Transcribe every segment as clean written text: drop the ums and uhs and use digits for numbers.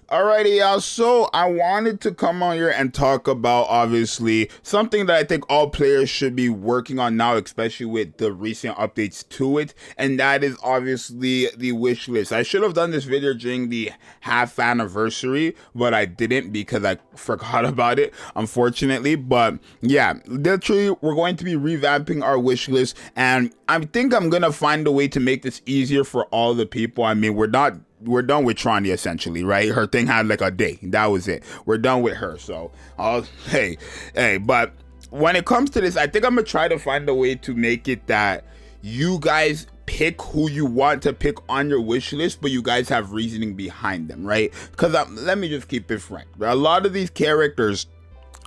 Alrighty, y'all. So I wanted to come on here and talk about obviously something that I think all players should be working on now, especially with the recent updates to it, and that is obviously the wish list. I should have done this video during the half anniversary, but I didn't because I forgot about it, unfortunately. But yeah, literally, we're going to be revamping our wish list, and I think I'm gonna find a way to make this easier for all the people. I mean, we're done with Tronny essentially, right? Her thing had like a day. That was it. We're done with her. So, hey, but when it comes to this, I think I'm gonna try to find a way to make it that you guys pick who you want to pick on your wish list, but you guys have reasoning behind them, right? Because let me just keep it frank. A lot of these characters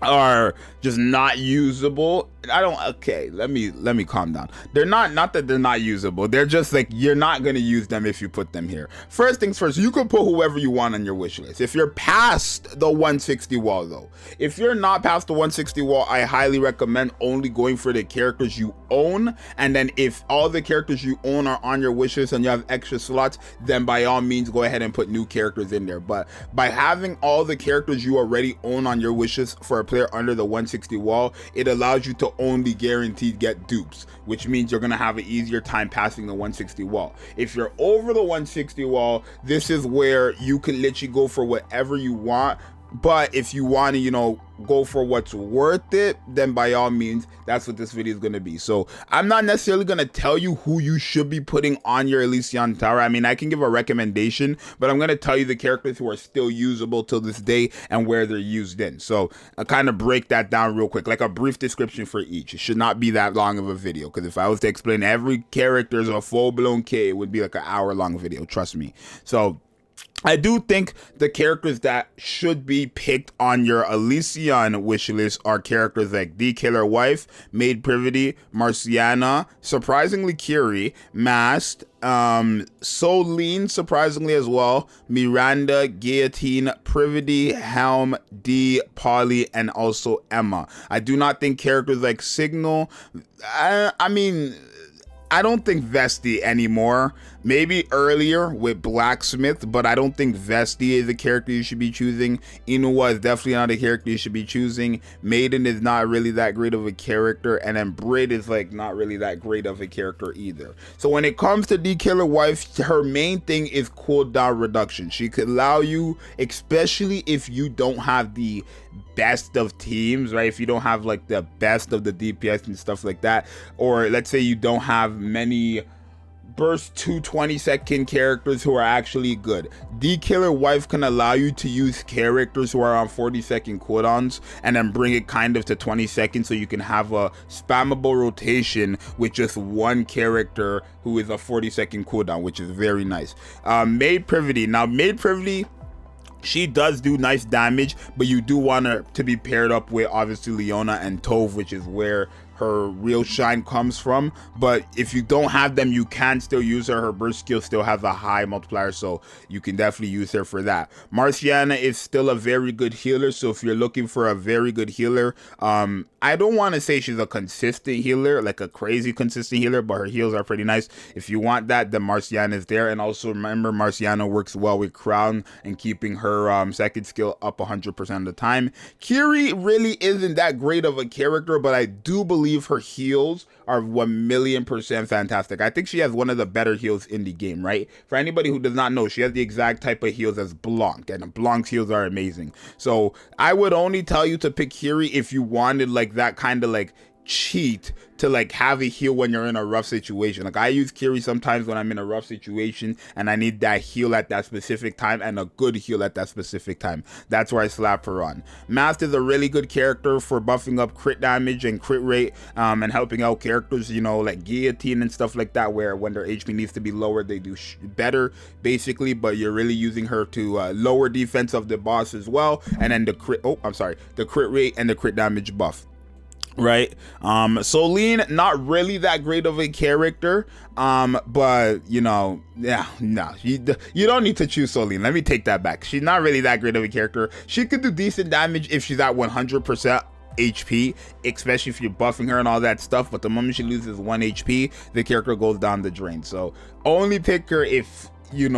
are just not usable. Let me calm down. They're not that they're not usable, they're just like, you're not going to use them if you put them here. First things first, you can put whoever you want on your wish list if you're past the 160 wall. Though if you're not past the 160 wall, I highly recommend only going for the characters you own, and then if all the characters you own are on your wish list and you have extra slots, then by all means go ahead and put new characters in there. But by having all the characters you already own on your wish list for a player under the 160 wall, it allows you to only guaranteed get dupes, which means you're gonna have an easier time passing the 160 wall. If you're over the 160 wall, this is where you can literally go for whatever you want. But if you want to, go for what's worth it, then by all means, that's what this video is going to be. So I'm not necessarily going to tell you who you should be putting on your Elysian Tower. I mean, I can give a recommendation, but I'm going to tell you the characters who are still usable till this day and where they're used in. So I kind of break that down real quick, like a brief description for each. It should not be that long of a video, because if I was to explain every character as a full-blown K, it would be like an hour-long video, trust me. So I do think the characters that should be picked on your Elysian wish list are characters like the Killer Wife, Maid Privity, Marciana, surprisingly Curie, Masked, Solene, surprisingly as well, Miranda, Guillotine, Privity, Helm, D, Polly, and also Emma. I do not think characters like Signal, I mean, I don't think Vesti anymore. Maybe earlier with Blacksmith, but I don't think Vesti is a character you should be choosing. Inuwa is definitely not a character you should be choosing. Maiden is not really that great of a character, and then Brit is like not really that great of a character either. So when it comes to the Killer Wife, her main thing is cooldown reduction. She could allow you, especially if you don't have the best of teams, right? If you don't have like the best of the DPS and stuff like that, or let's say you don't have many burst 220-second characters who are actually good, the Killer Wife can allow you to use characters who are on 40-second cooldowns and then bring it kind of to 20 seconds, so you can have a spammable rotation with just one character who is a 40-second cooldown, which is very nice. Maid Privity. Now Maid Privity, she does do nice damage, but you do want her to be paired up with obviously Leona and Tove, which is where her real shine comes from. But if you don't have them, you can still use her. Her burst skill still has a high multiplier, so you can definitely use her for that. Marciana is still a very good healer, so if you're looking for a very good healer, I don't want to say she's a consistent healer, like a crazy consistent healer, but her heals are pretty nice. If you want that, then Marciana is there. And also remember, Marciana works well with Crown and keeping her second skill up 100% of the time. Kiri really isn't that great of a character, but I do believe her heals are 1,000,000% fantastic. I think she has one of the better heals in the game, right? For anybody who does not know, she has the exact type of heals as Blanc, and Blanc's heals are amazing. So I would only tell you to pick Kiri if you wanted like that kind of like cheat to like have a heal when you're in a rough situation. Like I use Kiri sometimes when I'm in a rough situation and I need that heal at that specific time, and a good heal at that specific time. That's where I slap her on. Masked is a really good character for buffing up crit damage and crit rate, and helping out characters, like Guillotine and stuff like that, where when their HP needs to be lowered, they do better basically. But you're really using her to lower defense of the boss as well, and then the crit rate and the crit damage buff. Right. Solene, not really that great of a character, but you don't need to choose Solene. Let me take that back. She's not really that great of a character. She could do decent damage if she's at 100% HP, especially if you're buffing her and all that stuff, but the moment she loses 1 HP, the character goes down the drain. So only pick her if you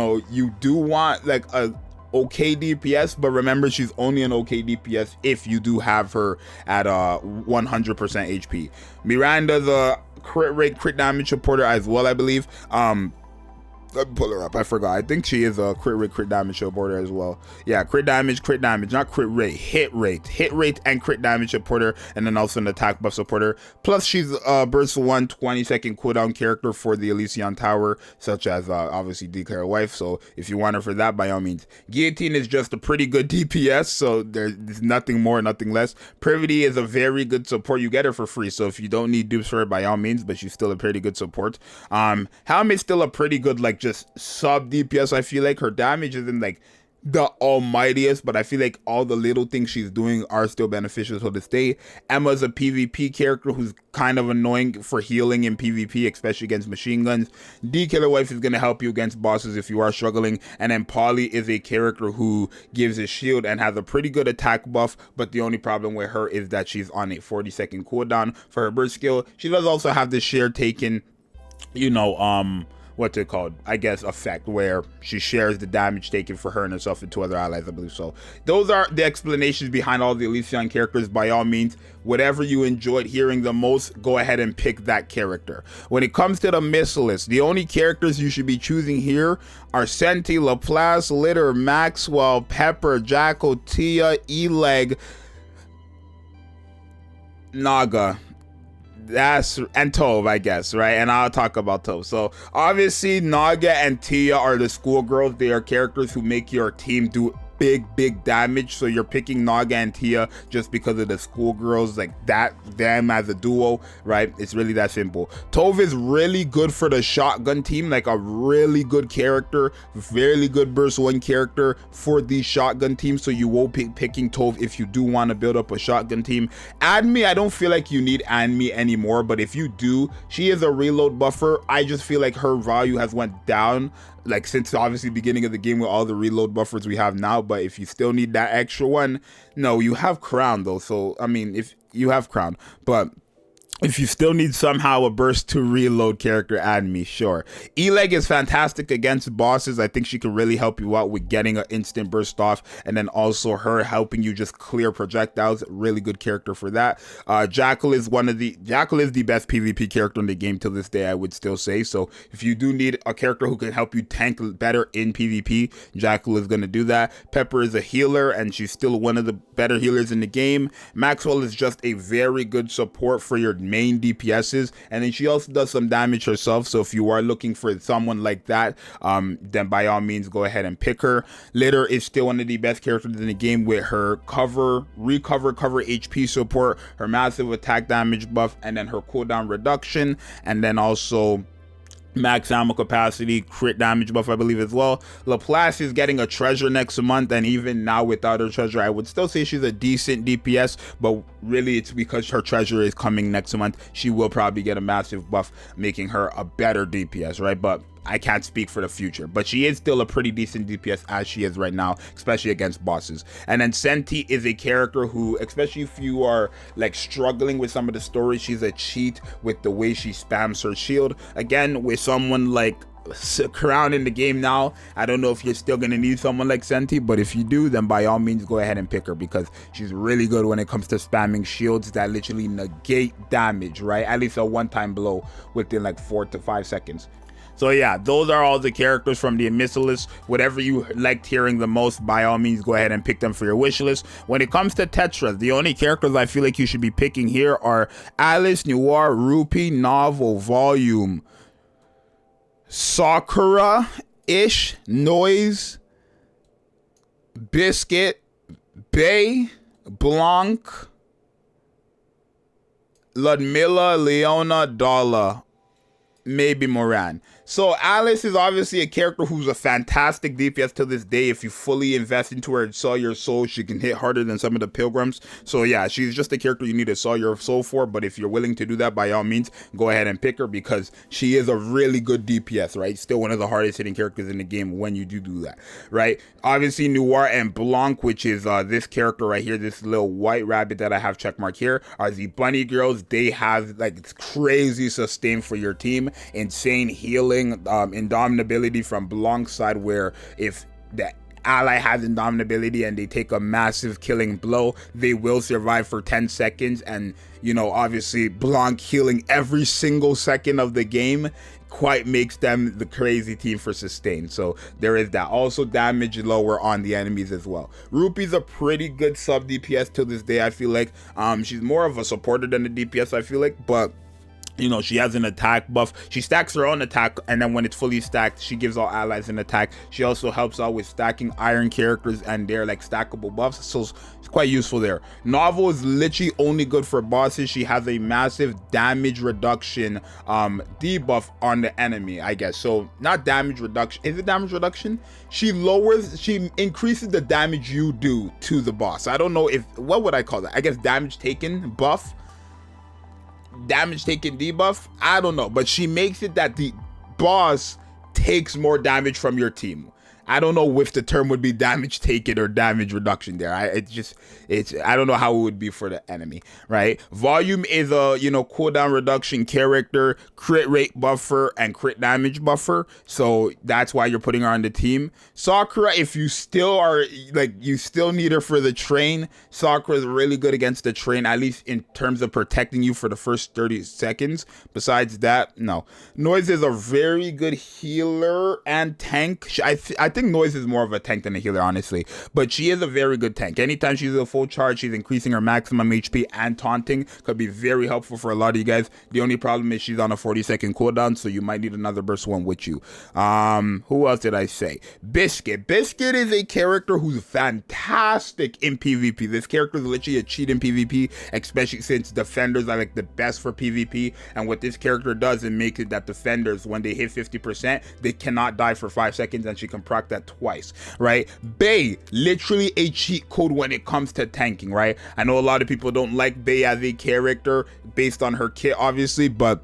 do want like a okay DPS, but remember, she's only an okay DPS if you do have her at 100% HP. Miranda's a crit rate, crit damage supporter as well, I believe. Let me pull her up. I forgot. I think she is a crit rate, crit damage supporter as well. Yeah, crit damage, not crit rate, hit rate, and crit damage supporter, and then also an attack buff supporter. Plus, she's a burst 1 20-second cooldown character for the Elysian Tower, such as obviously Declare Wife. So if you want her for that, by all means. Guillotine is just a pretty good DPS, so there's nothing more, nothing less. Privity is a very good support. You get her for free, so if you don't need dupes for her, by all means, but she's still a pretty good support. Helm is still a pretty good, like, just sub DPS. I feel like her damage isn't like the almightiest, but I feel like all the little things she's doing are still beneficial to this day. Emma's a PvP character who's kind of annoying for healing in PvP, especially against machine guns. Killer Wife is going to help you against bosses if you are struggling. And then Polly is a character who gives a shield and has a pretty good attack buff, but the only problem with her is that she's on a 40-second cooldown for her burst skill. She does also have the share taken, you know, what's it called, I guess, effect, where she shares the damage taken for her and herself and 2 other allies, I believe. So those are the explanations behind all the Elysian characters. By all means, whatever you enjoyed hearing the most, go ahead and pick that character. When it comes to the Missilist, the only characters you should be choosing here are Senti, Laplace, Litter, Maxwell, Pepper, Jackal, Tia, E-Leg, Naga, and Tove, I guess, right? And I'll talk about Tove. So obviously Naga and Tia are the schoolgirls. They are characters who make your team do big damage, so you're picking Naga and Tia just because of the schoolgirls, like that, them as a duo, right? It's really that simple. Tove is really good for the shotgun team, like a really good character, very good burst 1 character for the shotgun team, so you will be picking Tove if you do want to build up a shotgun team. Admi, I don't feel like you need Admi anymore, but if you do, she is a reload buffer. I just feel like her value has went down, like since obviously beginning of the game with all the reload buffers we have now. But if you still need that extra one, no, you have Crown though. So I mean, if you have Crown, but if you still need somehow a burst to reload character, add me, sure. E-Leg is fantastic against bosses. I think she can really help you out with getting an instant burst off, and then also her helping you just clear projectiles. Really good character for that. Jackal is the best PvP character in the game till this day, I would still say. So if you do need a character who can help you tank better in PvP, Jackal is going to do that. Pepper is a healer, and she's still one of the better healers in the game. Maxwell is just a very good support for your main DPSs, and then she also does some damage herself. So if you are looking for someone like that, then by all means go ahead and pick her. Litter is still one of the best characters in the game with her cover HP support, her massive attack damage buff, and then her cooldown reduction, and then also max ammo capacity, crit damage buff, I believe, as well. Laplace is getting a treasure next month, and even now without her treasure, I would still say she's a decent DPS, but really it's because her treasure is coming next month. She will probably get a massive buff, making her a better DPS, right? But I can't speak for the future, but she is still a pretty decent DPS as she is right now, especially against bosses. And then Senti is a character who, especially if you are like struggling with some of the stories, she's a cheat with the way she spams her shield. Again, with someone like Crown in the game now, I don't know if you're still gonna need someone like Senti, but if you do, then by all means go ahead and pick her, because she's really good when it comes to spamming shields that literally negate damage, right? At least a one-time blow within like 4 to 5 seconds. So yeah, those are all the characters from the Emissive list. Whatever you liked hearing the most, by all means go ahead and pick them for your wish list. When it comes to Tetras, the only characters I feel like you should be picking here are Alice, Noir, Rupee, Novel, Volume, Sakura-ish, Noise, Biscuit, Bay, Blanc, Ludmilla, Leona, Dala, maybe Moran. So Alice is obviously a character who's a fantastic DPS to this day. If you fully invest into her and sell your soul, she can hit harder than some of the pilgrims. So yeah, she's just a character you need to sell your soul for. But if you're willing to do that, by all means, go ahead and pick her, because she is a really good DPS, right? Still one of the hardest hitting characters in the game when you do that, right? Obviously Noir and Blanc, which is this character right here, this little white rabbit that I have checkmark here, are the bunny girls. They have like crazy sustain for your team, insane healing, indomitability from Blanc's side, where if the ally has indomitability and they take a massive killing blow, they will survive for 10 seconds. And, you know, obviously Blanc healing every single second of the game quite makes them the crazy team for sustain. So there is that. Also damage lower on the enemies as well. Rupee's a pretty good sub DPS till this day. I feel like she's more of a supporter than a DPS, I feel like, but you know, she has an attack buff. She stacks her own attack, and then when it's fully stacked, she gives all allies an attack. She also helps out with stacking iron characters and their like stackable buffs, so it's quite useful there. Novel is literally only good for bosses. She has a massive damage reduction debuff on the enemy, I guess. So not damage reduction. Is it damage reduction? She increases the damage you do to the boss. I don't know if, what would I call that? I guess damage taken buff. Damage taken debuff, I don't know, but she makes it that the boss takes more damage from your team. I don't know if the term would be damage taken or damage reduction there. I don't know how it would be for the enemy, right? Volume is a, you know, cooldown reduction character, crit rate buffer, and crit damage buffer. So that's why you're putting her on the team. Sakura, if you still are, like, you still need her for the train, Sakura is really good against the train, at least in terms of protecting you for the first 30 seconds. Besides that, no. Noise is a very good healer and tank. I think Noise is more of a tank than a healer, honestly, but she is a very good tank. Anytime she's a full charge, she's increasing her maximum HP, and taunting could be very helpful for a lot of you guys. The only problem is she's on a 40-second cooldown, so you might need another burst one with you. Who else did I say? Biscuit is a character who's fantastic in PvP. This character is literally a cheat in PvP, especially since defenders are like the best for PvP. And what this character does, it makes it that defenders, when they hit 50%, they cannot die for 5 seconds, and she can proc that twice, right? Bay, literally a cheat code when it comes to tanking, right? I know a lot of people don't like Bay as a character based on her kit, obviously, but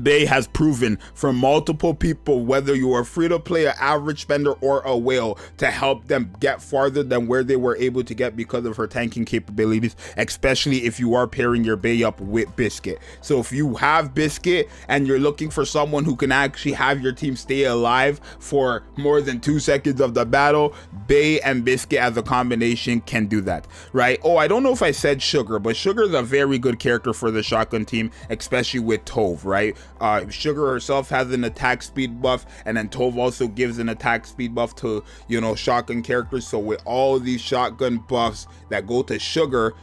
Bay has proven for multiple people, whether you are free to play, an average spender, or a whale, to help them get farther than where they were able to get because of her tanking capabilities, especially if you are pairing your Bay up with Biscuit. So if you have Biscuit and you're looking for someone who can actually have your team stay alive for more than 2 seconds of the battle, Bay and Biscuit as a combination can do that, right? Oh, I don't know if I said Sugar, but Sugar is a very good character for the shotgun team, especially with Tove, right? Sugar herself has an attack speed buff, and then Tove also gives an attack speed buff to, you know, shotgun characters. So with all these shotgun buffs that go to Sugar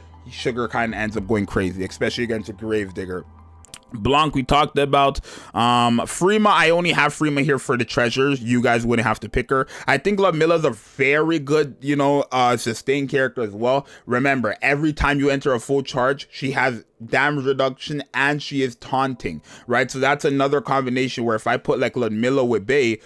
kind of ends up going crazy, especially against a Gravedigger. Blanc we talked about. Freema, I only have Freema here for the treasures. You guys wouldn't have to pick her. I think Lamilla's a very good, you know, sustain character as well. Remember, every time you enter a full charge, she has damage reduction and she is taunting, right? So that's another combination where if I put like Lamilla with Bay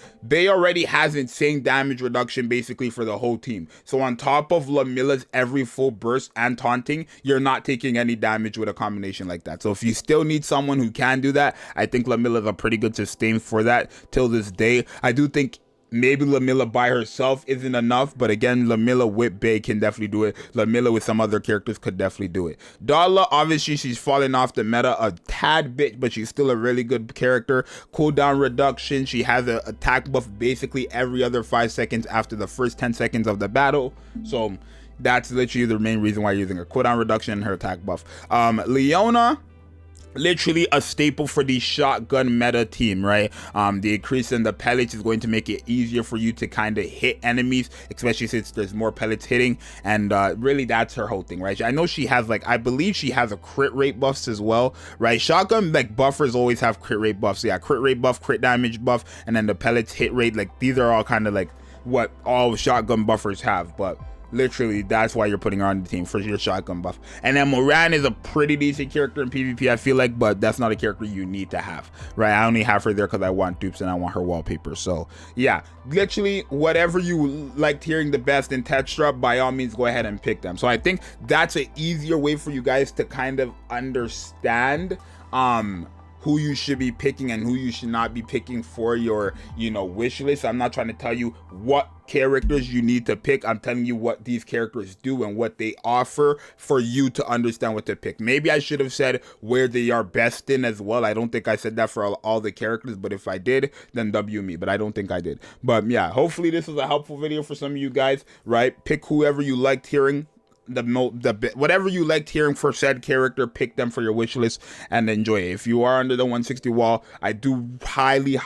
already has insane damage reduction basically for the whole team. So on top of Lamilla's every full burst and taunting, you're not taking any damage with a combination like that. So if you still need someone who can do that, I think Lamilla is a pretty good sustain for that till this day. I do think maybe Lamilla by herself isn't enough, but again, Lamilla with Bay can definitely do it. Lamilla with some other characters could definitely do it. Darla, obviously, she's fallen off the meta a tad bit, but she's still a really good character. Cooldown reduction, she has an attack buff basically every other 5 seconds after the first 10 seconds of the battle. So that's literally the main reason why you're using her. Cooldown reduction and her attack buff. Leona, literally a staple for the shotgun meta team, right? The increase in the pellets is going to make it easier for you to kind of hit enemies, especially since there's more pellets hitting, and really that's her whole thing, right? I know she has like, I believe she has a crit rate buffs as well, right? Shotgun like buffers always have crit rate buffs. So yeah, crit rate buff, crit damage buff, and then the pellets hit rate, like these are all kind of like what all shotgun buffers have, but literally that's why you're putting her on the team, for your shotgun buff. And then Moran is a pretty decent character in PvP, I feel like, but that's not a character you need to have, right? I only have her there because I want dupes and I want her wallpaper. So yeah, literally whatever you liked hearing the best in Tetra, by all means go ahead and pick them. So I think that's an easier way for you guys to kind of understand who you should be picking and who you should not be picking for your, you know, wish list. I'm not trying to tell you what characters you need to pick. I'm telling you what these characters do and what they offer for you to understand what to pick. Maybe I should have said where they are best in as well. I don't think I said that for all the characters, but if I did, then W me, but I don't think I did. But yeah, hopefully this is a helpful video for some of you guys, right? Pick whoever you liked hearing, whatever you liked hearing for said character, pick them for your wish list and enjoy it. If you are under the 160 wall, I do highly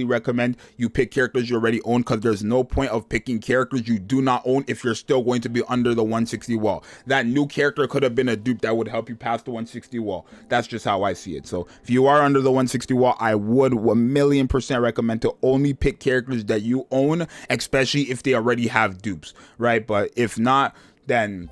recommend you pick characters you already own, because there's no point of picking characters you do not own if you're still going to be under the 160 wall. That new character could have been a dupe that would help you pass the 160 wall. That's just how I see it. So if you are under the 160 wall, I would 1,000,000% recommend to only pick characters that you own, especially if they already have dupes, right? But if not, then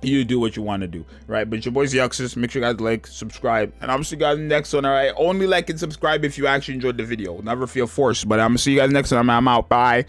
you do what you want to do, right? But your boy Zxous, make sure you guys like, subscribe, and I'm gonna see you guys next one. All right, only like and subscribe if you actually enjoyed the video. Never feel forced, but I'm gonna see you guys next time. I'm out. Bye.